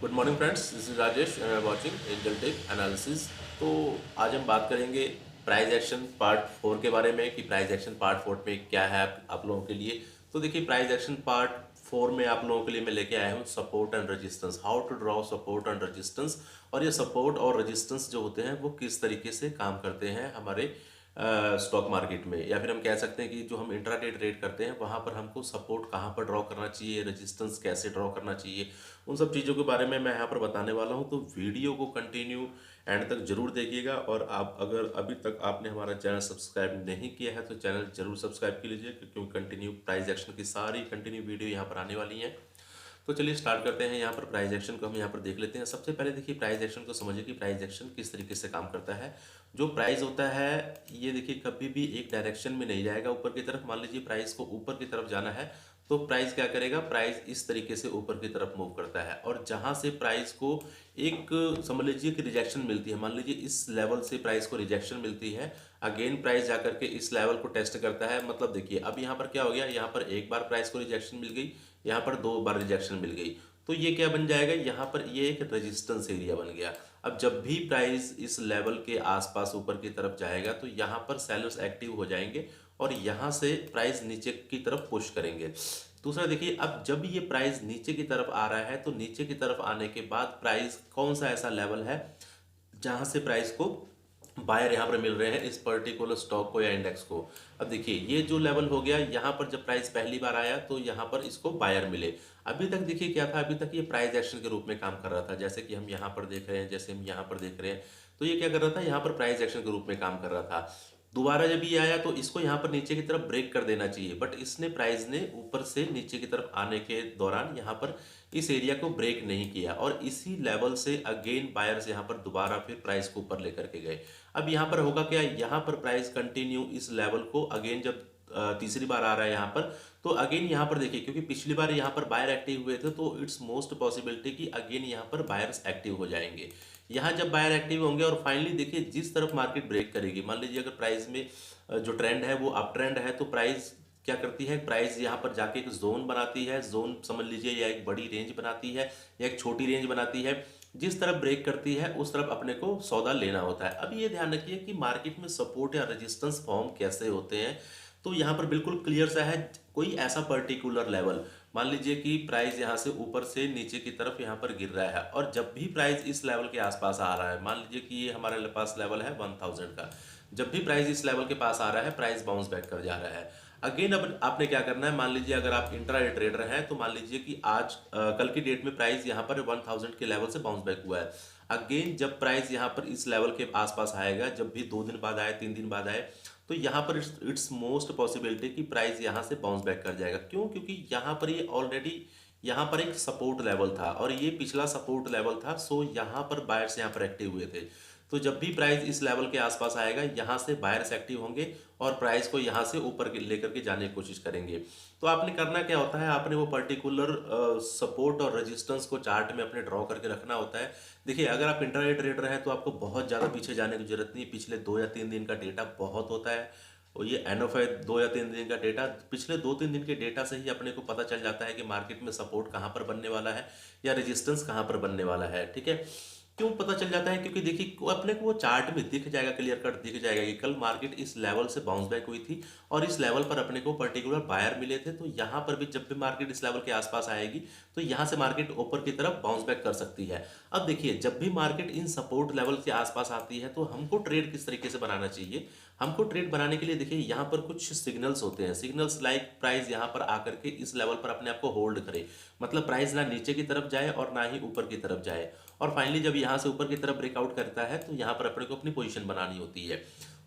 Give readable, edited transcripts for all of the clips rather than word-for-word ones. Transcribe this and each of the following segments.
Good morning friends, this is Rajesh and watching angel tech analysis. तो आज हम बात करेंगे प्राइस एक्शन पार्ट 4 के बारे में कि प्राइस एक्शन पार्ट 4 में क्या है आप लोगों के लिए। तो देखिए, प्राइस एक्शन पार्ट 4 में आप लोगों के लिए मैं लेके आया हूँ support and resistance, how to draw support and resistance. और ये सपोर्ट और रेजिस्टेंस जो होते हैं वो किस तरीके से काम करते हैं हमारे स्टॉक मार्केट में, या फिर हम कह सकते हैं कि जो हम इंट्राडे ट्रेड करते हैं वहाँ पर हमको सपोर्ट कहाँ पर ड्रॉ करना चाहिए, रेजिस्टेंस कैसे ड्रॉ करना चाहिए, उन सब चीज़ों के बारे में मैं यहाँ पर बताने वाला हूँ। तो वीडियो को कंटिन्यू एंड तक जरूर देखिएगा। और आप अगर अभी तक आपने हमारा चैनल सब्सक्राइब नहीं किया है तो चैनल जरूर सब्सक्राइब कर लीजिए, क्योंकि कंटिन्यू प्राइस एक्शन की सारी कंटिन्यू वीडियो यहाँ पर आने वाली हैं। तो चलिए स्टार्ट करते हैं। यहाँ पर प्राइस एक्शन को हम यहाँ पर देख लेते हैं। सबसे पहले देखिए, प्राइस एक्शन को समझिए कि प्राइस एक्शन किस तरीके से काम करता है। जो प्राइस होता है ये देखिए कभी भी एक डायरेक्शन में नहीं जाएगा ऊपर की तरफ। मान लीजिए प्राइस को ऊपर की तरफ जाना है तो प्राइस क्या करेगा, प्राइस इस तरीके से ऊपर की तरफ मूव करता है। और जहां से प्राइस को एक समझ लीजिए कि रिजेक्शन मिलती है, मान लीजिए इस लेवल से प्राइस को रिजेक्शन मिलती है, अगेन प्राइस जाकर के इस लेवल को टेस्ट करता है। मतलब देखिए अब यहाँ पर क्या हो गया, यहाँ पर एक बार प्राइस को रिजेक्शन मिल गई, यहाँ पर दो बार रिजेक्शन मिल गई, तो ये क्या बन जाएगा, यहाँ पर ये एक रेजिस्टेंस एरिया बन गया। अब जब भी प्राइस इस लेवल के आसपास ऊपर की तरफ जाएगा तो यहाँ पर सेलर्स एक्टिव हो जाएंगे और यहाँ से प्राइस नीचे की तरफ पुश करेंगे। दूसरा देखिए, अब जब ये प्राइस नीचे की तरफ आ रहा है तो नीचे की तरफ आने के बाद प्राइस कौन सा ऐसा लेवल है जहां से प्राइस को बायर यहाँ पर मिल रहे हैं इस पर्टिकुलर स्टॉक को या इंडेक्स को। अब देखिए ये जो लेवल हो गया, यहाँ पर जब प्राइस पहली बार आया तो यहाँ पर इसको बायर मिले। अभी तक देखिए क्या था, अभी तक ये प्राइस एक्शन के रूप में काम कर रहा था, जैसे कि हम यहाँ पर देख रहे हैं, जैसे हम यहाँ पर देख रहे हैं। तो ये क्या कर रहा था, यहाँ पर प्राइस एक्शन के रूप में काम कर रहा था। दोबारा जब ये आया तो इसको यहाँ पर नीचे की तरफ ब्रेक कर देना चाहिए, बट इसने प्राइस ने ऊपर से नीचे की तरफ आने के दौरान यहाँ पर इस एरिया को ब्रेक नहीं किया और इसी लेवल से अगेन बायर्स यहाँ पर दोबारा फिर प्राइस को ऊपर लेकर के गए। अब यहाँ पर होगा क्या, यहाँ पर प्राइस कंटिन्यू इस लेवल को अगेन जब तीसरी बार आ रहा है यहाँ पर, तो अगेन यहाँ पर देखिए क्योंकि पिछली बार यहाँ पर बायर एक्टिव हुए थे तो इट्स मोस्ट पॉसिबिलिटी कि अगेन यहाँ पर बायर्स एक्टिव हो जाएंगे। यहाँ जब बायर एक्टिव होंगे और फाइनली देखिए जिस तरफ मार्केट ब्रेक करेगी, मान लीजिए अगर प्राइस में जो ट्रेंड है वो अप ट्रेंड है तो प्राइस क्या करती है, प्राइस यहाँ पर जाके एक जोन बनाती है, जोन समझ लीजिए या एक बड़ी रेंज बनाती है या एक छोटी रेंज बनाती है। जिस तरफ ब्रेक करती है उस तरफ अपने को सौदा लेना होता है। अब ये ध्यान रखिए कि मार्केट में सपोर्ट या रेजिस्टेंस फॉर्म कैसे होते हैं। तो यहाँ पर बिल्कुल क्लियर सा है, कोई ऐसा पर्टिकुलर लेवल, मान लीजिए कि प्राइस यहाँ से ऊपर से नीचे की तरफ यहाँ पर गिर रहा है और जब भी प्राइस इस लेवल के आसपास आ रहा है, मान लीजिए कि ये हमारे पास लेवल है 1000 का, जब भी प्राइस इस लेवल के पास आ रहा है प्राइस बाउंस बैक कर जा रहा है। अगेन अब आपने क्या करना है, मान लीजिए अगर आप इंट्राडे ट्रेडर हैं तो मान लीजिए कि आज कल की डेट में प्राइस यहाँ पर 1000 के लेवल से बाउंस बैक हुआ है। अगेन जब प्राइस यहाँ पर इस लेवल के आसपास आएगा, जब भी 2 दिन बाद आए 3 दिन बाद आए, तो यहाँ पर इट्स मोस्ट पॉसिबिलिटी कि प्राइस यहाँ से बाउंस बैक कर जाएगा। क्यों, क्योंकि यहाँ पर ये ऑलरेडी यहाँ पर एक सपोर्ट लेवल था और ये पिछला सपोर्ट लेवल था। सो यहाँ पर बायर्स यहाँ पर एक्टिव हुए थे। तो जब भी प्राइस इस लेवल के आसपास आएगा यहाँ से बायर्स एक्टिव होंगे और प्राइस को यहाँ से ऊपर लेकर के जाने की कोशिश करेंगे। तो आपने करना क्या होता है, आपने वो पर्टिकुलर सपोर्ट और रेजिस्टेंस को चार्ट में अपने ड्रॉ करके रखना होता है। देखिए अगर आप इंट्राडे ट्रेडर हैं तो आपको बहुत ज़्यादा पीछे जाने की जरूरत नहीं, पिछले 2 या 3 दिन का डेटा बहुत होता है। और ये एनएफ है 2 या 3 दिन का डेटा, पिछले 2-3 दिन के डेटा से ही अपने को पता चल जाता है कि मार्केट में सपोर्ट कहाँ पर बनने वाला है या रेजिस्टेंस कहाँ पर बनने वाला है। ठीक है, क्यों पता चल जाता है, क्योंकि देखिए अपने को वो चार्ट में दिख जाएगा, क्लियर कट दिख जाएगा कि कल मार्केट इस लेवल से बाउंस बैक हुई थी और इस लेवल पर अपने को पर्टिकुलर बायर मिले थे। तो यहाँ पर भी जब भी मार्केट इस लेवल के आसपास आएगी तो यहाँ से मार्केट ऊपर की तरफ बाउंस बैक कर सकती है। अब देखिए जब भी मार्केट इन सपोर्ट लेवल के आसपास आती है तो हमको ट्रेड किस तरीके से बनाना चाहिए। हमको ट्रेड बनाने के लिए देखिए यहाँ पर कुछ सिग्नल्स होते हैं, सिग्नल्स लाइक प्राइस यहाँ पर आकर के इस लेवल पर अपने आप को होल्ड करे, मतलब प्राइस ना नीचे की तरफ जाए और ना ही ऊपर की तरफ जाए। और फाइनली जब यहाँ से ऊपर की तरफ ब्रेकआउट करता है तो यहाँ पर अपने को अपनी पोजीशन बनानी होती है।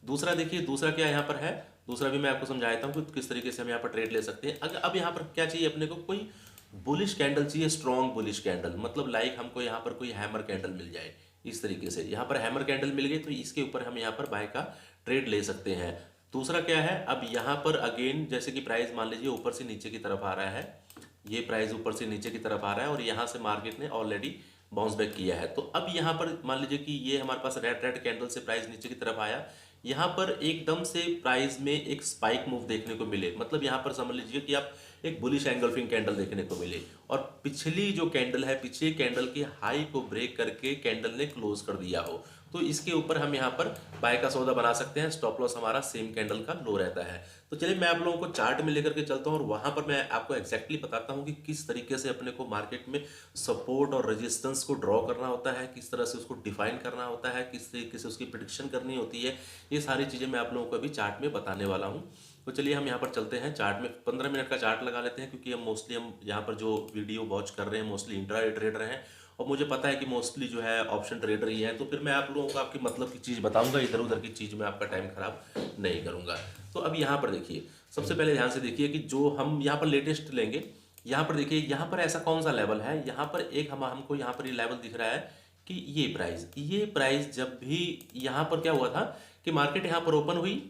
दूसरा देखिए, दूसरा क्या यहाँ पर है, दूसरा भी मैं आपको समझाता हूँ कि किस तरीके से हम यहाँ पर ट्रेड ले सकते हैं। अगर अब यहाँ पर क्या चाहिए अपने को, कोई बुलिश कैंडल चाहिए, स्ट्रॉन्ग बुलिश कैंडल, मतलब लाइक हमको यहाँ पर कोई हैमर कैंडल मिल जाए इस तरीके से। यहाँ पर हैमर कैंडल मिल गई तो इसके ऊपर हम यहाँ पर बाय का ट्रेड ले सकते हैं। दूसरा क्या है, अब यहाँ पर अगेन जैसे कि प्राइस मान लीजिए ऊपर से नीचे की तरफ आ रहा है, ये प्राइस ऊपर से नीचे की तरफ आ रहा है और यहाँ से मार्केट ने ऑलरेडी बाउंस बैक किया है। तो अब यहाँ पर मान लीजिए कि ये हमारे पास रेड रेड कैंडल से प्राइस नीचे की तरफ आया, यहाँ पर एकदम से प्राइस में एक स्पाइक मूव देखने को मिले, मतलब यहाँ पर समझ लीजिए कि आप एक बुलिश एंगल्फिंग कैंडल देखने को मिले और पिछली जो कैंडल है, पिछली कैंडल की हाई को ब्रेक करके कैंडल ने क्लोज कर दिया हो, तो इसके ऊपर हम यहाँ पर बाय का सौदा बना सकते हैं। स्टॉप लॉस हमारा सेम कैंडल का लो रहता है। तो चलिए मैं आप लोगों को चार्ट में लेकर के चलता हूँ और वहां पर मैं आपको एग्जैक्टली बताता हूँ कि किस तरीके से अपने को मार्केट में सपोर्ट और रेजिस्टेंस को ड्रॉ करना होता है, किस तरह से उसको डिफाइन करना होता है, किस तरीके से उसकी प्रिडिक्शन करनी होती है। ये सारी चीज़ें मैं आप लोगों को अभी चार्ट में बताने वाला हूँ। तो चलिए हम यहाँ पर चलते हैं चार्ट में, 15 मिनट का चार्ट लगा लेते हैं, क्योंकि हम यहाँ पर जो वीडियो वॉच कर रहे हैं मोस्टली इंट्राडे ट्रेडर हैं और मुझे पता है कि मोस्टली जो है ऑप्शन ट्रेडर ही है। तो फिर मैं आप लोगों को आपकी मतलब की चीज़ बताऊंगा, इधर उधर की चीज़ में आपका टाइम खराब नहीं करूंगा। तो अब यहाँ पर देखिए, सबसे पहले ध्यान से देखिए कि जो हम यहाँ पर लेटेस्ट लेंगे, यहाँ पर देखिए यहाँ पर ऐसा कौन सा लेवल है, यहाँ पर एक हमको यहाँ पर ये लेवल दिख रहा है कि ये प्राइस जब भी यहाँ पर क्या हुआ था कि मार्केट यहाँ पर ओपन हुई,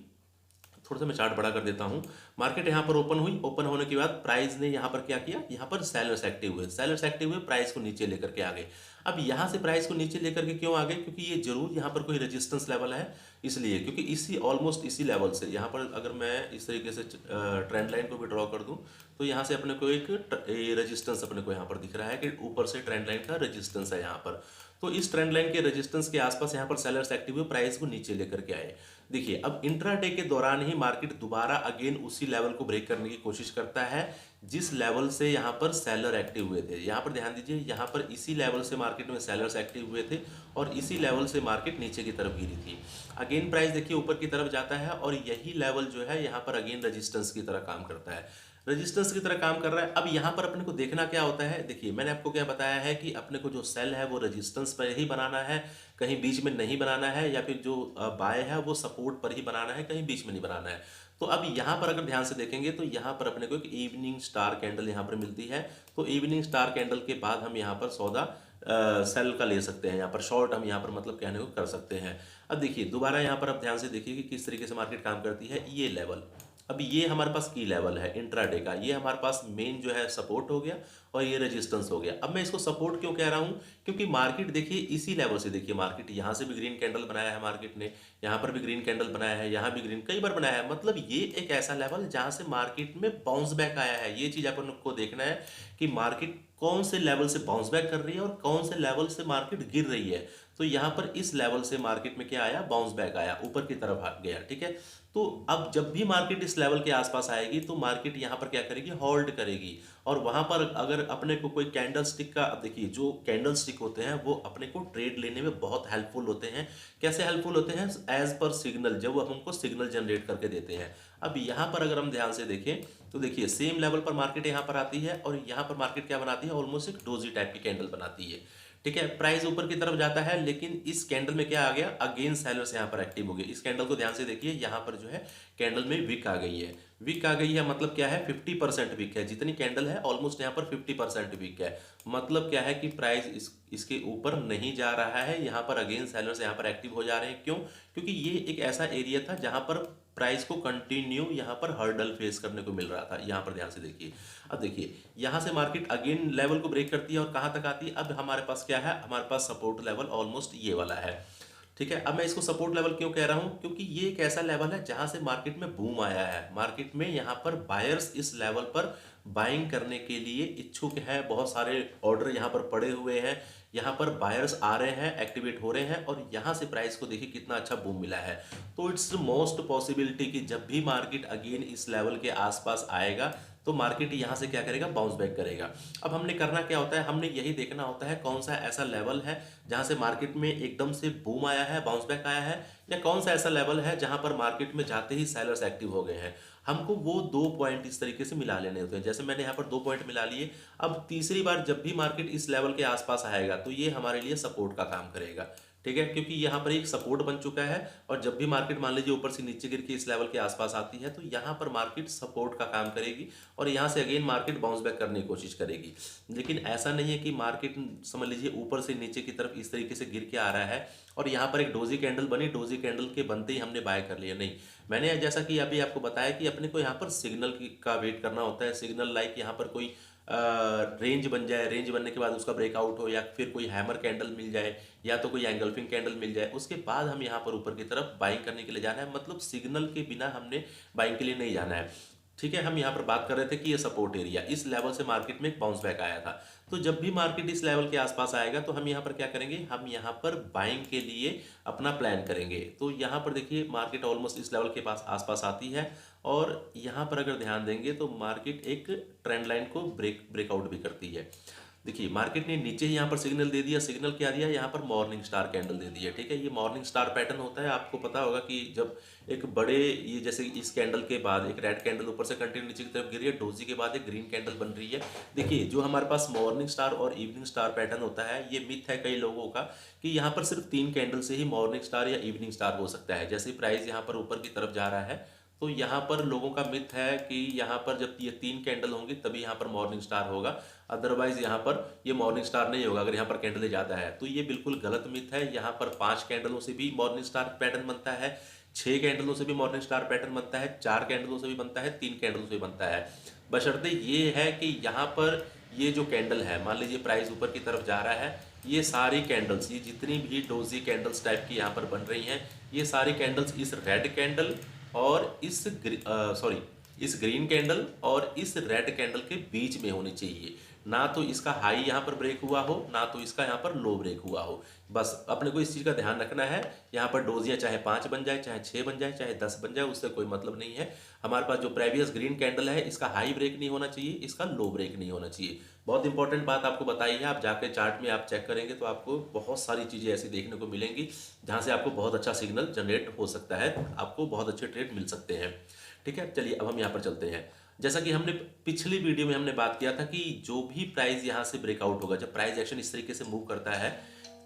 थोड़ा सा मैं चार्ट बड़ा कर देता हूं। मार्केट यहां पर ओपन हुई, ओपन होने के बाद प्राइस ने यहां पर क्या किया, यहां पर सेलर्स एक्टिव हुए, प्राइस को नीचे लेकर के आ गए। अब यहां से प्राइस को नीचे लेकर के क्यों आ गए, क्योंकि ये जरूर यहां पर कोई रेजिस्टेंस लेवल है, इसलिए क्योंकि ऑलमोस्ट इसी लेवल से यहां पर अगर मैं इस तरीके से ट्रेंड लाइन को भी ड्रॉ कर दूं तो यहां से अपने को एक रेजिस्टेंस अपने को यहां पर दिख रहा है कि ऊपर से ट्रेंड लाइन का रेजिस्टेंस है यहां पर। तो इस ट्रेंड लाइन के रेजिस्टेंस के आसपास यहां पर सेलर्स एक्टिव हुए, प्राइस को नीचे लेकर के आए। देखिए अब इंट्राडे के दौरान ही मार्केट दोबारा अगेन उसी लेवल को ब्रेक करने की कोशिश करता है जिस लेवल से यहां पर सेलर एक्टिव हुए थे। यहां पर ध्यान दीजिए, यहां पर इसी लेवल से मार्केट में सेलर्स एक्टिव हुए थे और इसी लेवल से मार्केट नीचे की तरफ गिरी थी। अगेन प्राइस देखिए ऊपर की तरफ जाता है और यही लेवल जो है यहां पर अगेन रेजिस्टेंस की तरह काम करता है, रेजिस्टेंस की तरह काम कर रहा है। अब यहाँ पर अपने को देखना क्या होता है, देखिए मैंने आपको क्या बताया है कि अपने को जो सेल है वो रेजिस्टेंस पर ही बनाना है, कहीं बीच में नहीं बनाना है, या फिर जो बाय है वो सपोर्ट पर ही बनाना है, कहीं बीच में नहीं बनाना है। तो अब यहाँ पर अगर ध्यान से देखेंगे तो यहाँ पर अपने को एक इवनिंग स्टार कैंडल यहाँ पर मिलती है। तो इवनिंग स्टार कैंडल के बाद हम यहाँ पर सौदा सेल का ले सकते हैं, यहाँ पर शॉर्ट हम यहाँ पर मतलब कहने को कर सकते हैं। अब देखिए दोबारा यहाँ पर आप ध्यान से देखिए कि किस तरीके से मार्केट काम करती है। ये लेवल, अब ये हमारे पास की लेवल है इंट्राडे का, ये हमारे पास मेन जो है सपोर्ट हो गया और ये रेजिस्टेंस हो गया। अब मैं इसको सपोर्ट क्यों कह रहा हूँ, क्योंकि मार्केट देखिए इसी लेवल से, देखिए मार्केट यहाँ से भी ग्रीन कैंडल बनाया है मार्केट ने, यहाँ पर भी ग्रीन कैंडल बनाया है, यहाँ भी ग्रीन कई बार बनाया है, मतलब ये एक ऐसा लेवल जहाँ से मार्केट में बाउंस बैक आया है। ये चीज़ अपन को देखना है कि मार्केट कौन से लेवल से बाउंस बैक कर रही है और कौन से लेवल से मार्केट गिर रही है। तो यहाँ पर इस लेवल से मार्केट में क्या आया, बाउंस बैक आया, ऊपर की तरफ आ गया, ठीक है। तो अब जब भी मार्केट इस लेवल के आसपास आएगी तो मार्केट यहाँ पर क्या करेगी, होल्ड करेगी। और वहां पर अगर अपने को कोई कैंडल स्टिक का, अब देखिए जो कैंडल स्टिक होते हैं वो अपने को ट्रेड लेने में बहुत हेल्पफुल होते हैं। कैसे हेल्पफुल होते हैं, एज पर सिग्नल, जब वो हमको सिग्नल जनरेट करके देते हैं। अब यहाँ पर अगर हम ध्यान से देखें तो देखिए सेम लेवल पर मार्केट यहाँ पर आती है और यहाँ पर मार्केट क्या बनाती है, ऑलमोस्ट एक डोजी टाइप की कैंडल बनाती है, ठीक है। प्राइस ऊपर की तरफ जाता है, लेकिन इस कैंडल में क्या आ गया, अगेन सेलर्स यहाँ पर एक्टिव हो गए। इस कैंडल को ध्यान से देखिए, यहाँ पर जो है कैंडल में विक आ गई है। विक आ गई है मतलब क्या है, 50% विक है, जितनी कैंडल है ऑलमोस्ट यहाँ पर 50% विक है। मतलब क्या है कि प्राइस इसके ऊपर नहीं जा रहा है, यहाँ पर अगेन सेलर्स यहाँ पर एक्टिव हो जा रहे हैं। क्यों, क्योंकि ये एक ऐसा एरिया था जहाँ पर प्राइस को कंटिन्यू यहाँ पर हर्डल फेस करने को मिल रहा था। यहाँ पर ध्यान से देखिए, अब देखिए यहाँ से मार्केट अगेन लेवल को ब्रेक करती है और कहाँ तक आती है, अब हमारे पास क्या है, हमारे पास सपोर्ट लेवल ऑलमोस्ट ये वाला है, ठीक है। अब मैं इसको सपोर्ट लेवल क्यों कह रहा हूं, क्योंकि ये एक ऐसा लेवल है जहां से मार्केट में बूम आया है। मार्केट में यहां पर बायर्स इस लेवल पर बाइंग करने के लिए इच्छुक है, बहुत सारे ऑर्डर यहां पर पड़े हुए हैं, यहां पर बायर्स आ रहे हैं, एक्टिवेट हो रहे हैं और यहां से प्राइस को देखिए कितना अच्छा बूम मिला है। तो इट्स मोस्ट पॉसिबिलिटी कि जब भी मार्केट अगेन इस लेवल के आसपास आएगा तो मार्केट यहाँ से क्या करेगा, बाउंस बैक करेगा। अब हमने करना क्या होता है, हमने यही देखना होता है कौन सा ऐसा लेवल है जहाँ से मार्केट में एकदम से बूम आया है, बाउंस बैक आया है, या कौन सा ऐसा लेवल है जहाँ पर मार्केट में जाते ही सेलर्स एक्टिव हो गए हैं। हमको वो दो पॉइंट इस तरीके से मिला लेने होते हैं। जैसे मैंने यहाँ पर 2 पॉइंट मिला लिए, अब तीसरी बार जब भी मार्केट इस लेवल के आसपास आएगा तो ये हमारे लिए सपोर्ट का काम करेगा, ठीक है, क्योंकि यहाँ पर एक सपोर्ट बन चुका है। और जब भी मार्केट मान लीजिए ऊपर से नीचे गिर के इस लेवल के आसपास आती है तो यहाँ पर मार्केट सपोर्ट का काम करेगी और यहाँ से अगेन मार्केट बाउंस बैक करने की कोशिश करेगी। लेकिन ऐसा नहीं है कि मार्केट समझ लीजिए ऊपर से नीचे की तरफ इस तरीके से गिर के आ रहा है और यहाँ पर एक डोजी कैंडल बनी, डोजी कैंडल के बनते ही हमने बाय कर लिया, नहीं। मैंने जैसा कि अभी आपको बताया कि अपने को यहाँ पर सिग्नल का वेट करना होता है। सिग्नल लाइक यहाँ पर कोई रेंज बन जाए, रेंज बनने के बाद उसका ब्रेकआउट हो, या फिर कोई हैमर कैंडल मिल जाए, या तो कोई एंगल्फिंग कैंडल मिल जाए, उसके बाद हम यहाँ पर ऊपर की तरफ बाइंग करने के लिए जाना है। मतलब सिग्नल के बिना हमने बाइंग के लिए नहीं जाना है। ठीक है, हम यहाँ पर बात कर रहे थे कि ये सपोर्ट एरिया, इस लेवल से मार्केट में एक बाउंस बैक आया था। तो जब भी मार्केट इस लेवल के आसपास आएगा तो हम यहाँ पर क्या करेंगे, हम यहाँ पर बाइंग के लिए अपना प्लान करेंगे। तो यहाँ पर देखिए मार्केट ऑलमोस्ट इस लेवल के पास आसपास आती है, और यहाँ पर अगर ध्यान देंगे तो मार्केट एक ट्रेंड लाइन को ब्रेकआउट भी करती है। देखिए मार्केट ने नीचे ही यहाँ पर सिग्नल दे दिया, सिग्नल क्या दिया, यहाँ पर मॉर्निंग स्टार कैंडल दे दी है। ठीक है, ये मॉर्निंग स्टार पैटर्न होता है, आपको पता होगा कि जब एक बड़े, ये जैसे इस कैंडल के बाद एक रेड कैंडल ऊपर से कंटिन्यू नीचे की तरफ गिरी है, डोजी के बाद एक ग्रीन कैंडल बन रही है। देखिए जो हमारे पास मॉर्निंग स्टार और इवनिंग स्टार पैटर्न होता है, ये मिथ है कई लोगों का कि यहाँ पर सिर्फ 3 कैंडल से ही मॉर्निंग स्टार या इवनिंग स्टार हो सकता है। जैसे प्राइस यहाँ पर ऊपर की तरफ जा रहा है, तो यहाँ पर लोगों का मिथ है कि यहाँ पर जब ये 3 कैंडल होंगी तभी यहाँ पर मॉर्निंग स्टार होगा, अदरवाइज यहाँ पर ये मॉर्निंग स्टार नहीं होगा अगर यहाँ पर कैंडल ज़्यादा है। तो ये बिल्कुल गलत मिथ है। यहाँ पर 5 कैंडलों से भी मॉर्निंग स्टार पैटर्न बनता है, 6 कैंडलों से भी मॉर्निंग स्टार पैटर्न बनता है, 4 कैंडलों से भी बनता है, 3 कैंडलों से भी बनता है। बशर्ते ये है कि यहाँ पर ये जो कैंडल है, मान लीजिए प्राइस ऊपर की तरफ जा रहा है, ये सारी कैंडल्स, ये जितनी भी डोजी कैंडल्स टाइप की यहाँ पर बन रही हैं, ये सारी कैंडल्स इस रेड कैंडल और इस ग्रीन कैंडल और इस रेड कैंडल के बीच में होनी चाहिए। ना तो इसका हाई यहाँ पर ब्रेक हुआ हो, ना तो इसका यहाँ पर लो ब्रेक हुआ हो। बस अपने को इस चीज़ का ध्यान रखना है। यहाँ पर डोजियाँ चाहे 5 बन जाए, चाहे 6 बन जाए, चाहे 10 बन जाए, उससे कोई मतलब नहीं है। हमारे पास जो प्रेवियस ग्रीन कैंडल है, इसका हाई ब्रेक नहीं होना चाहिए, इसका लो ब्रेक नहीं होना चाहिए। बहुत इंपॉर्टेंट बात आपको बताई है। आप जाकर चार्ट में आप चेक करेंगे तो आपको बहुत सारी चीज़ें ऐसी देखने को मिलेंगी जहाँ से आपको बहुत अच्छा सिग्नल जनरेट हो सकता है, आपको बहुत अच्छे ट्रेड मिल सकते हैं। ठीक है, चलिए अब हम यहाँ पर चलते हैं। जैसा कि हमने पिछली वीडियो में हमने बात किया था कि जो भी प्राइस यहाँ से ब्रेकआउट होगा, जब प्राइस एक्शन इस तरीके से मूव करता है,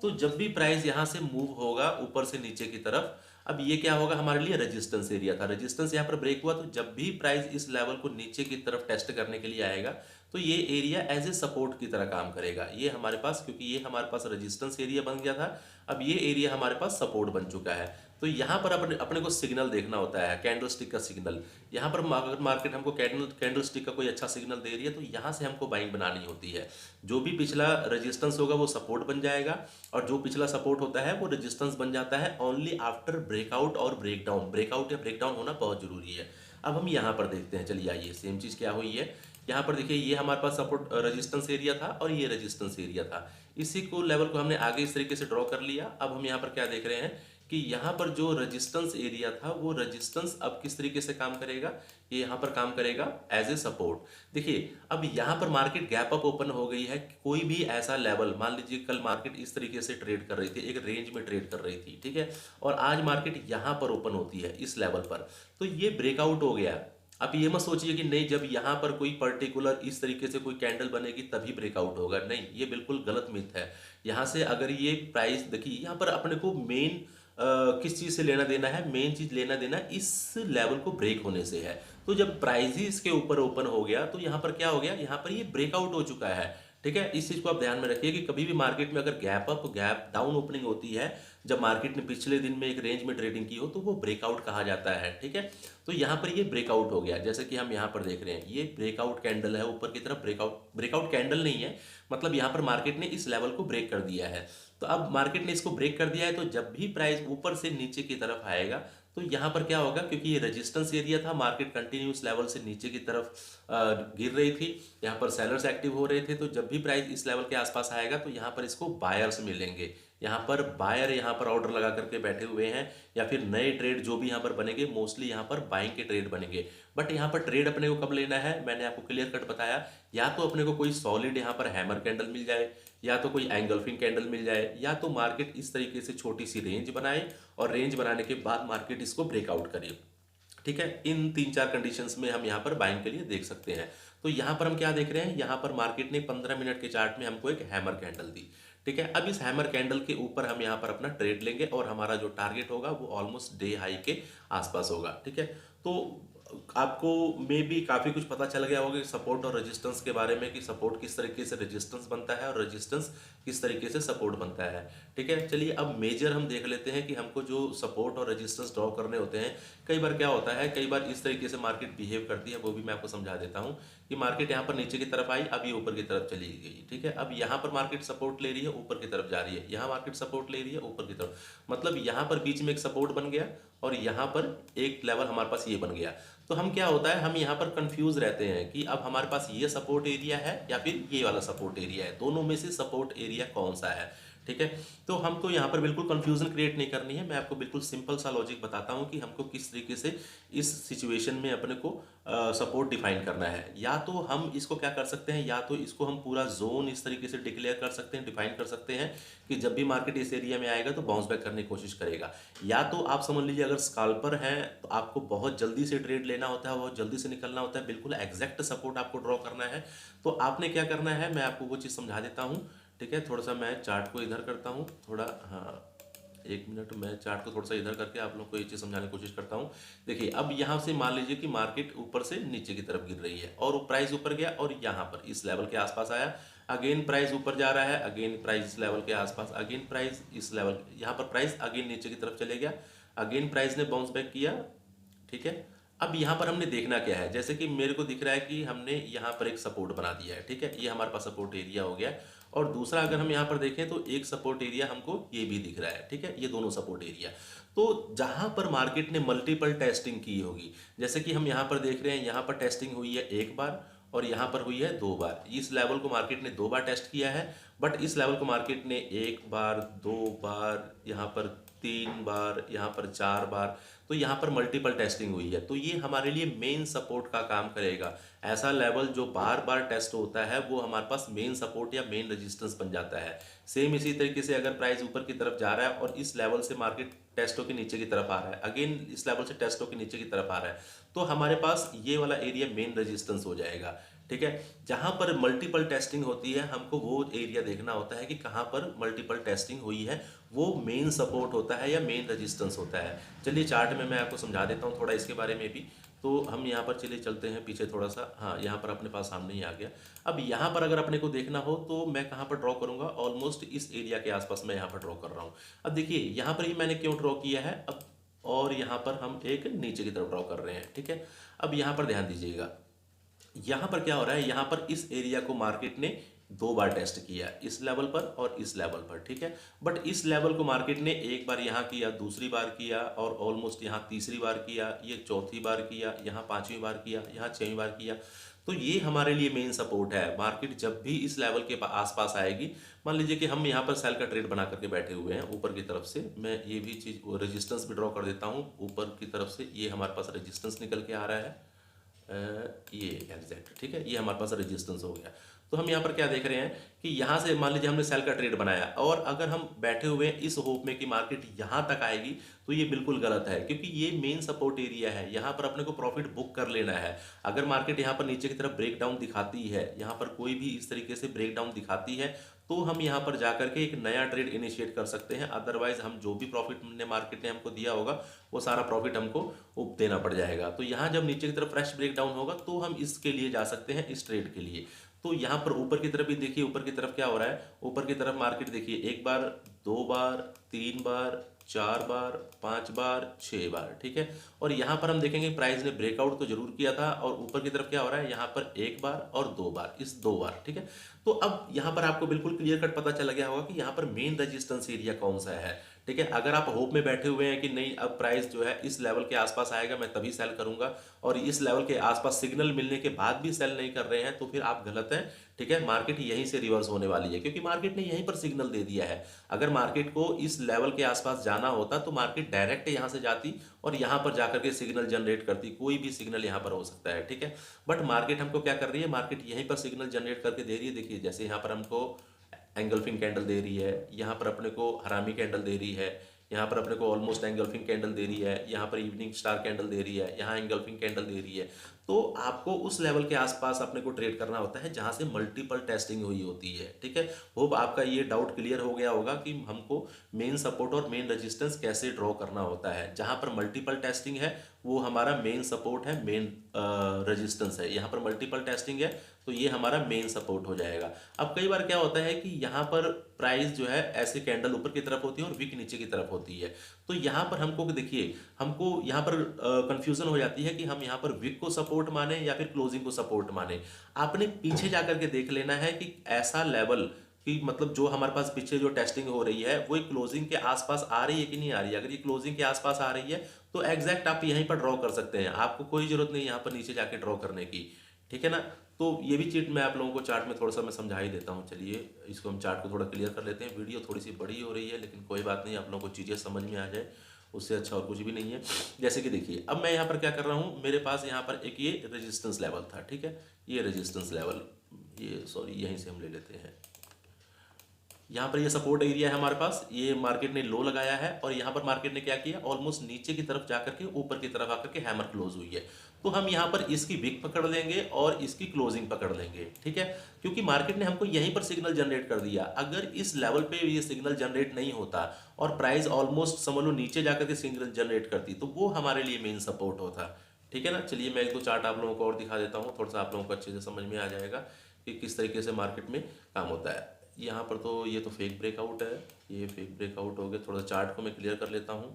तो जब भी प्राइस यहाँ से मूव होगा ऊपर से नीचे की तरफ, अब ये क्या होगा, हमारे लिए रेजिस्टेंस एरिया था। रेजिस्टेंस यहाँ पर ब्रेक हुआ, तो जब भी प्राइस इस लेवल को नीचे की तरफ टेस्ट करने के लिए आएगा तो ये एरिया एज ए सपोर्ट की तरह काम करेगा। ये हमारे पास, क्योंकि ये हमारे पास रेजिस्टेंस एरिया बन गया था, अब ये एरिया हमारे पास सपोर्ट बन चुका है। तो यहाँ पर अपने को सिग्नल देखना होता है, कैंडल स्टिक का सिग्नल। यहाँ पर अगर मार्केट हमको कैंडल स्टिक का कोई अच्छा सिग्नल दे रही है तो यहाँ से हमको बाइंग बनानी होती है। जो भी पिछला रेजिस्टेंस होगा वो सपोर्ट बन जाएगा, और जो पिछला सपोर्ट होता है वो रेजिस्टेंस बन जाता है ओनली आफ्टर ब्रेकआउट और ब्रेकडाउन। ब्रेकआउट या ब्रेकडाउन होना बहुत जरूरी है। अब हम यहाँ पर देखते हैं, चलिए आइए, सेम चीज़ क्या हुई है। यहाँ पर देखिए ये हमारे पास सपोर्ट रेजिस्टेंस एरिया था और ये रेजिस्टेंस एरिया था। इसी को लेवल को हमने आगे इस तरीके से ड्रॉ कर लिया। अब हम यहाँ पर क्या देख रहे हैं कि यहाँ पर जो रेजिस्टेंस एरिया था वो रेजिस्टेंस अब किस तरीके से काम करेगा, ये यहाँ पर काम करेगा एज ए सपोर्ट। देखिए अब यहाँ पर मार्केट गैप अप ओपन हो गई है। कोई भी ऐसा लेवल, मान लीजिए कल मार्केट इस तरीके से ट्रेड कर रही थी, एक रेंज में ट्रेड कर रही थी, ठीक है, और आज मार्केट यहाँ पर ओपन होती है इस लेवल पर, तो ये ब्रेकआउट हो गया। आप ये मत सोचिए कि नहीं जब यहाँ पर कोई पर्टिकुलर इस तरीके से कोई कैंडल बनेगी तभी ब्रेकआउट होगा, नहीं, ये बिल्कुल गलत मिथ है। यहाँ से अगर ये प्राइस, देखिए यहाँ पर अपने को मेन किस चीज़ से लेना देना है, मेन चीज़ लेना देना इस लेवल को ब्रेक होने से है। तो जब प्राइस ही इसके ऊपर ओपन हो गया तो यहाँ पर क्या हो गया, यहाँ पर ये ब्रेकआउट हो चुका है। ठीक है, इस चीज़ को आप ध्यान में रखिए कि कभी भी मार्केट में अगर gap up gap down opening होती है, जब मार्केट ने पिछले दिन में एक रेंज में ट्रेडिंग की हो, तो वो ब्रेकआउट कहा जाता है। ठीक है, तो यहाँ पर ये ब्रेकआउट हो गया, जैसे कि हम यहाँ पर देख रहे हैं, ये ब्रेकआउट कैंडल है ऊपर की तरफ। ब्रेकआउट कैंडल नहीं है, मतलब यहाँ पर मार्केट ने इस लेवल को ब्रेक कर दिया है। तो अब मार्केट ने इसको ब्रेक कर दिया है, तो जब भी प्राइस ऊपर से नीचे की तरफ आएगा तो यहाँ पर क्या होगा, क्योंकि ये रेजिस्टेंस एरिया था, मार्केट कंटिन्यूस लेवल से नीचे की तरफ गिर रही थी, यहाँ पर सेलर्स एक्टिव हो रहे थे, तो जब भी प्राइस इस लेवल के आसपास आएगा तो यहाँ पर इसको बायर्स मिलेंगे। यहाँ पर बायर यहाँ पर ऑर्डर लगा करके बैठे हुए हैं, या फिर नए ट्रेड जो भी यहाँ पर बनेंगे मोस्टली यहाँ पर बाइंग के ट्रेड बनेंगे। बट यहाँ पर ट्रेड अपने को कब लेना है, मैंने आपको क्लियर कट बताया, या तो अपने को कोई सॉलिड यहाँ पर हैमर कैंडल मिल जाए, या तो कोई एंगल्फिंग कैंडल मिल जाए, या तो मार्केट इस तरीके से छोटी सी रेंज बनाए और रेंज बनाने के बाद मार्केट इसको ब्रेकआउट करे। ठीक है, इन 3-4 कंडीशंस में हम यहाँ पर बाइंग के लिए देख सकते हैं। तो यहाँ पर हम क्या देख रहे हैं, यहाँ पर मार्केट ने 15 मिनट के चार्ट में हमको एक हैमर कैंडल दी। ठीक है, अब इस हैमर कैंडल के ऊपर हम यहाँ पर अपना ट्रेड लेंगे और हमारा जो टारगेट होगा वो ऑलमोस्ट डे हाई के आसपास होगा। ठीक है, तो आपको मे भी काफ़ी कुछ पता चल गया होगा सपोर्ट और रेजिस्टेंस के बारे में, कि सपोर्ट किस तरीके से रेजिस्टेंस बनता है और रेजिस्टेंस किस तरीके से सपोर्ट बनता है। ठीक है, चलिए अब मेजर हम देख लेते हैं कि हमको जो सपोर्ट और रेजिस्टेंस ड्रॉ करने होते हैं। कई बार क्या होता है, कई बार इस तरीके से मार्केट बिहेव करती है, वो भी मैं आपको समझा देता हूँ कि मार्केट यहाँ पर नीचे की तरफ आई, अब ये ऊपर की तरफ चली गई। ठीक है, अब यहाँ पर मार्केट सपोर्ट ले रही है, ऊपर की तरफ जा रही है, यहाँ मार्केट सपोर्ट ले रही है, ऊपर की तरफ, मतलब यहाँ पर बीच में एक सपोर्ट बन गया और यहाँ पर एक लेवल हमारे पास ये बन गया। तो हम क्या होता है, हम यहाँ पर कंफ्यूज रहते हैं कि अब हमारे पास ये सपोर्ट एरिया है या फिर ये वाला सपोर्ट एरिया है, दोनों में से सपोर्ट एरिया कौन सा है। ठीक है, तो हमको यहाँ पर बिल्कुल कंफ्यूजन क्रिएट नहीं करनी है। मैं आपको बिल्कुल सिंपल सा लॉजिक बताता हूँ कि हमको किस तरीके से इस सिचुएशन में अपने को सपोर्ट डिफाइन करना है। या तो हम इसको क्या कर सकते हैं, या तो इसको हम पूरा जोन इस तरीके से डिक्लेयर कर सकते हैं, डिफाइन कर सकते हैं कि जब भी मार्केट इस एरिया में आएगा तो बाउंस बैक करने की कोशिश करेगा। या तो आप समझ लीजिए अगर स्काल्पर हैं तो आपको बहुत जल्दी से ट्रेड लेना होता है, बहुत जल्दी से निकलना होता है, बिल्कुल एग्जैक्ट सपोर्ट आपको ड्रॉ करना है। तो आपने क्या करना है, मैं आपको वो चीज़ समझा देता हूँ। ठीक है, थोड़ा सा मैं चार्ट को इधर करता हूँ, थोड़ा, हाँ 1 मिनट, मैं चार्ट को थोड़ा सा इधर करके आप लोग को ये चीज़ समझाने की कोशिश करता हूँ। देखिए अब यहाँ से मान लीजिए कि मार्केट ऊपर से नीचे की तरफ गिर रही है और प्राइस ऊपर गया और यहाँ पर इस लेवल के आसपास आया, अगेन प्राइस ऊपर जा रहा है, अगेन प्राइस इस लेवल के आसपास, अगेन प्राइस इस लेवल, यहाँ पर प्राइस अगेन नीचे की तरफ चले गया, अगेन प्राइस ने बाउंस बैक किया। ठीक है, अब यहाँ पर हमने देखना क्या है, जैसे कि मेरे को दिख रहा है कि हमने यहाँ पर एक सपोर्ट बना दिया है। ठीक है, ये हमारे पास सपोर्ट एरिया हो गया। और दूसरा अगर हम यहाँ पर देखें तो एक सपोर्ट एरिया हमको ये भी दिख रहा है। ठीक है, ये दोनों सपोर्ट एरिया, तो जहाँ पर मार्केट ने मल्टीपल टेस्टिंग की होगी, जैसे कि हम यहाँ पर देख रहे हैं, यहाँ पर टेस्टिंग हुई है एक बार और यहाँ पर हुई है 2 बार। इस लेवल को मार्केट ने 2 बार टेस्ट किया है, बट इस लेवल को मार्केट ने 1 बार, 2 बार, यहाँ पर 3 बार, यहाँ पर 4 बार, तो यहाँ पर मल्टीपल टेस्टिंग हुई है। तो ये हमारे लिए मेन सपोर्ट का काम करेगा। ऐसा लेवल जो बार बार टेस्ट होता है वो हमारे पास मेन सपोर्ट या मेन रेजिस्टेंस बन जाता है। सेम इसी तरीके से अगर प्राइस ऊपर की तरफ जा रहा है और इस लेवल से मार्केट टेस्ट होकर नीचे की तरफ आ रहा है, अगेन इस लेवल से टेस्ट होकर नीचे की तरफ आ रहा है, तो हमारे पास ये वाला एरिया मेन रेजिस्टेंस हो जाएगा। ठीक है, जहां पर मल्टीपल टेस्टिंग होती है हमको वो एरिया देखना होता है कि कहां पर मल्टीपल टेस्टिंग हुई है, वो मेन सपोर्ट होता है या मेन रेजिस्टेंस होता है। चलिए चार्ट में मैं आपको समझा देता हूँ थोड़ा इसके बारे में भी। तो हम यहाँ पर चलिए चलते हैं पीछे थोड़ा सा, हाँ यहाँ पर अपने पास सामने ही आ गया। अब यहाँ पर अगर अपने को देखना हो तो मैं कहाँ पर ड्रॉ करूँगा, ऑलमोस्ट इस एरिया के आसपास मैं यहाँ पर ड्रॉ कर रहा हूँ। अब देखिए यहाँ पर ही मैंने क्यों ड्रॉ किया है अब, और यहाँ पर हम एक नीचे की तरफ ड्रॉ कर रहे हैं। ठीक है, अब यहाँ पर ध्यान दीजिएगा, यहाँ पर क्या हो रहा है, यहाँ पर इस एरिया को मार्केट ने 2 बार टेस्ट किया, इस लेवल पर और इस लेवल पर। ठीक है, बट इस लेवल को मार्केट ने एक बार यहाँ किया, दूसरी बार किया और ऑलमोस्ट यहाँ तीसरी बार किया, ये चौथी बार किया, यहाँ पांचवी बार किया, यहाँ छठवीं बार किया। तो ये हमारे लिए मेन सपोर्ट है। मार्केट जब भी इस लेवल के आसपास आएगी, मान लीजिए कि हम यहाँ पर सेल का ट्रेड बना करके बैठे हुए हैं ऊपर की तरफ से, मैं ये भी चीज़ रेजिस्टेंस भी ड्रॉ कर देता हूँ ऊपर की तरफ से, ये हमारे पास रेजिस्टेंस निकल के आ रहा है, ये एग्जैक्ट। ठीक है, ये हमारे पास रेजिस्टेंस हो गया। तो हम यहाँ पर क्या देख रहे हैं कि यहाँ से मान लीजिए हमने सेल का ट्रेड बनाया और अगर हम बैठे हुए हैं इस होप में कि मार्केट यहाँ तक आएगी, तो ये बिल्कुल गलत है, क्योंकि ये मेन सपोर्ट एरिया है। यहाँ पर अपने को प्रॉफिट बुक कर लेना है। अगर मार्केट यहाँ पर नीचे की तरफ ब्रेक डाउन दिखाती है, यहाँ पर कोई भी इस तरीके से ब्रेक डाउन दिखाती है, तो हम यहाँ पर जाकर के एक नया ट्रेड इनिशिएट कर सकते हैं। अदरवाइज हम जो भी प्रॉफिट ने मार्केट ने हमको दिया होगा वो सारा प्रॉफिट हमको देना पड़ जाएगा। तो यहाँ जब नीचे की तरफ फ्रेश ब्रेक डाउन होगा तो हम इसके लिए जा सकते हैं, इस ट्रेड के लिए। तो यहाँ पर ऊपर की तरफ भी देखिए, ऊपर की तरफ क्या हो रहा है, ऊपर की तरफ मार्केट देखिए 1 बार, 2 बार, 3 बार, 4 बार, 5 बार, 6 बार। ठीक है, और यहाँ पर हम देखेंगे प्राइस ने ब्रेकआउट तो जरूर किया था और ऊपर की तरफ क्या हो रहा है, यहाँ पर 1 बार और 2 बार, इस 2 बार। ठीक है, तो अब यहाँ पर आपको बिल्कुल क्लियर कट पता चला गया होगा कि यहाँ पर मेन रेजिस्टेंस एरिया कौन सा है। ठीक है, अगर आप होप में बैठे हुए हैं कि नहीं अब प्राइस जो है इस लेवल के आसपास आएगा मैं तभी सेल करूंगा, और इस लेवल के आसपास सिग्नल मिलने के बाद भी सेल नहीं कर रहे हैं, तो फिर आप गलत हैं। ठीक है, मार्केट यहीं से रिवर्स होने वाली है, क्योंकि मार्केट ने यहीं पर सिग्नल दे दिया है। अगर मार्केट को इस लेवल के आसपास जाना होता तो मार्केट डायरेक्ट यहाँ से जाती और यहाँ पर जाकर के सिग्नल जनरेट करती, कोई भी सिग्नल यहाँ पर हो सकता है। ठीक है, बट मार्केट हमको क्या कर रही है, मार्केट यहीं पर सिग्नल जनरेट करके दे रही है। देखिए जैसे यहाँ पर हमको एंगल्फिंग कैंडल दे रही है, यहाँ पर अपने को हरामी कैंडल दे रही है, यहाँ पर अपने को ऑलमोस्ट एंगल्फिंग कैंडल दे रही है, यहाँ पर इवनिंग स्टार कैंडल दे रही है, यहाँ एंगल्फिंग कैंडल दे रही है। तो आपको उस लेवल के आसपास अपने को ट्रेड करना होता है जहां से मल्टीपल टेस्टिंग हुई होती है। ठीक है, होप आपका ये डाउट क्लियर हो गया होगा कि हमको मेन सपोर्ट और मेन रेजिस्टेंस कैसे ड्रॉ करना होता है। जहां पर मल्टीपल टेस्टिंग है वो हमारा मेन सपोर्ट है, मेन रेजिस्टेंस है। यहाँ पर मल्टीपल टेस्टिंग है तो ये हमारा मेन सपोर्ट हो जाएगा। अब कई बार क्या होता है कि यहाँ पर प्राइस जो है ऐसे कैंडल ऊपर की तरफ होती है और विक नीचे की तरफ होती है। तो यहाँ पर हमको देखिए, हमको यहाँ पर कंफ्यूजन हो जाती है कि हम यहाँ पर विक को सपोर्ट माने या फिर क्लोजिंग को सपोर्ट माने। आपने पीछे जाकर के देख लेना है कि ऐसा लेवल कि मतलब जो हमारे पास पीछे जो टेस्टिंग हो रही है वो क्लोजिंग के आसपास आ रही है कि नहीं आ रही है। अगर ये क्लोजिंग के आसपास आ रही है तो एग्जैक्ट आप यहीं पर ड्रॉ कर सकते हैं, आपको कोई जरूरत नहीं यहाँ पर नीचे जाके ड्रॉ करने की। ठीक है ना, तो ये भी चीज मैं आप लोगों को चार्ट में थोड़ा सा मैं समझा ही देता हूँ। चलिए इसको हम चार्ट को थोड़ा क्लियर कर लेते हैं। वीडियो थोड़ी सी बड़ी हो रही है लेकिन कोई बात नहीं, आप लोगों को चीज़ें समझ में आ जाए उससे अच्छा और कुछ भी नहीं है। जैसे कि देखिए अब मैं यहाँ पर क्या कर रहा हूँ, मेरे पास यहाँ पर एक ये रेजिस्टेंस लेवल था। ठीक है, ये रेजिस्टेंस लेवल, ये सॉरी यहीं से हम ले लेते हैं। यहाँ पर ये सपोर्ट एरिया है हमारे पास, ये मार्केट ने लो लगाया है और यहाँ पर मार्केट ने क्या किया, ऑलमोस्ट नीचे की तरफ जाकर के ऊपर की तरफ आकर के हैमर क्लोज हुई है। तो हम यहाँ पर इसकी विक पकड़ लेंगे और इसकी क्लोजिंग पकड़ लेंगे। ठीक है, क्योंकि मार्केट ने हमको यहीं पर सिग्नल जनरेट कर दिया। अगर इस लेवल पे ये सिग्नल जनरेट नहीं होता और प्राइस ऑलमोस्ट समझ लो नीचे जाकर के सिग्नल जनरेट करती तो वो हमारे लिए मेन सपोर्ट होता। ठीक है ना, चलिए मैं एक दो चार्ट आप लोगों को और दिखा देता हूँ, थोड़ा सा आप लोगों को अच्छे से समझ में आ जाएगा कि किस तरीके से मार्केट में काम होता है। यहाँ पर तो ये तो फेक ब्रेकआउट है, ये फेक ब्रेकआउट हो गया। थोड़ा सा चार्ट को मैं क्लियर कर लेता हूँ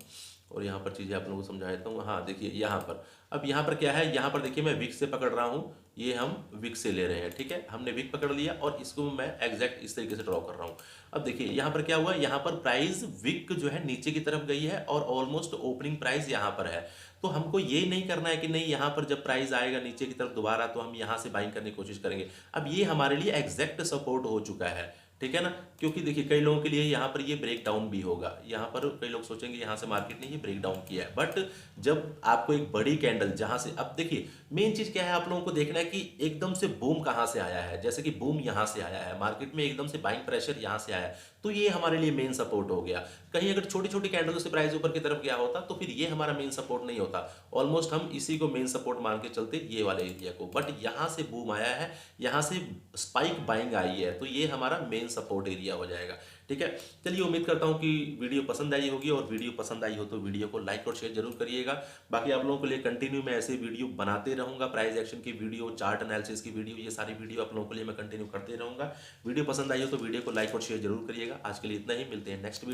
और यहाँ पर चीज़ें आप लोगों को समझा देता हूँ। हाँ देखिए यहाँ पर, अब यहाँ पर क्या है, यहाँ पर देखिए मैं विक से पकड़ रहा हूँ, ये हम विक से ले रहे हैं। ठीक है, हमने विक पकड़ लिया और इसको मैं एग्जैक्ट इस तरीके से ड्रॉ कर रहा हूँ। अब देखिए यहाँ पर क्या हुआ, यहाँ पर प्राइस विक जो है नीचे की तरफ गई है और ऑलमोस्ट ओपनिंग प्राइस यहाँ पर है। तो हमको ये नहीं करना है कि नहीं यहाँ पर जब प्राइस आएगा नीचे की तरफ दोबारा तो हम यहाँ से बाइंग करने की कोशिश करेंगे। अब ये हमारे लिए एग्जैक्ट सपोर्ट हो चुका है। ठीक है ना, क्योंकि देखिए कई लोगों के लिए यहाँ पर ये ब्रेक डाउन भी होगा। यहाँ पर कई लोग सोचेंगे यहाँ से मार्केट ने ये ब्रेक डाउन किया है, बट जब आपको एक बड़ी कैंडल जहाँ से, अब देखिए मेन चीज क्या है आप लोगों को देखना है कि एकदम से बूम कहाँ से आया है। जैसे कि बूम यहाँ से आया है, मार्केट में एकदम से बाइंग प्रेशर यहाँ से आया है, तो ये हमारे लिए मेन सपोर्ट हो गया। कहीं अगर छोटी छोटी कैंडलों से प्राइस ऊपर की तरफ गया होता तो फिर ये हमारा मेन सपोर्ट नहीं होता। ऑलमोस्ट हम इसी को मेन सपोर्ट मान के चलते, ये वाले एरिया को, बट यहाँ से बूम आया है, यहाँ से स्पाइक बाइंग आई है, तो ये हमारा मेन सपोर्ट एरिया हो जाएगा। ठीक है, चलिए उम्मीद करता हूँ कि वीडियो पसंद आई होगी, और वीडियो पसंद आई हो तो वीडियो को लाइक और शेयर जरूर करिएगा। बाकी आप लोगों के लिए कंटिन्यू मैं ऐसे वीडियो बनाते रहूँगा, प्राइस एक्शन की वीडियो, चार्ट एनालिसिस की वीडियो, ये सारी वीडियो आप लोगों के लिए मैं कंटिन्यू करते रहूँगा। वीडियो पसंद आई हो तो वीडियो को लाइक और शेयर जरूर करिएगा। आज के लिए इतना ही, मिलते हैं नेक्स्ट वीडियो।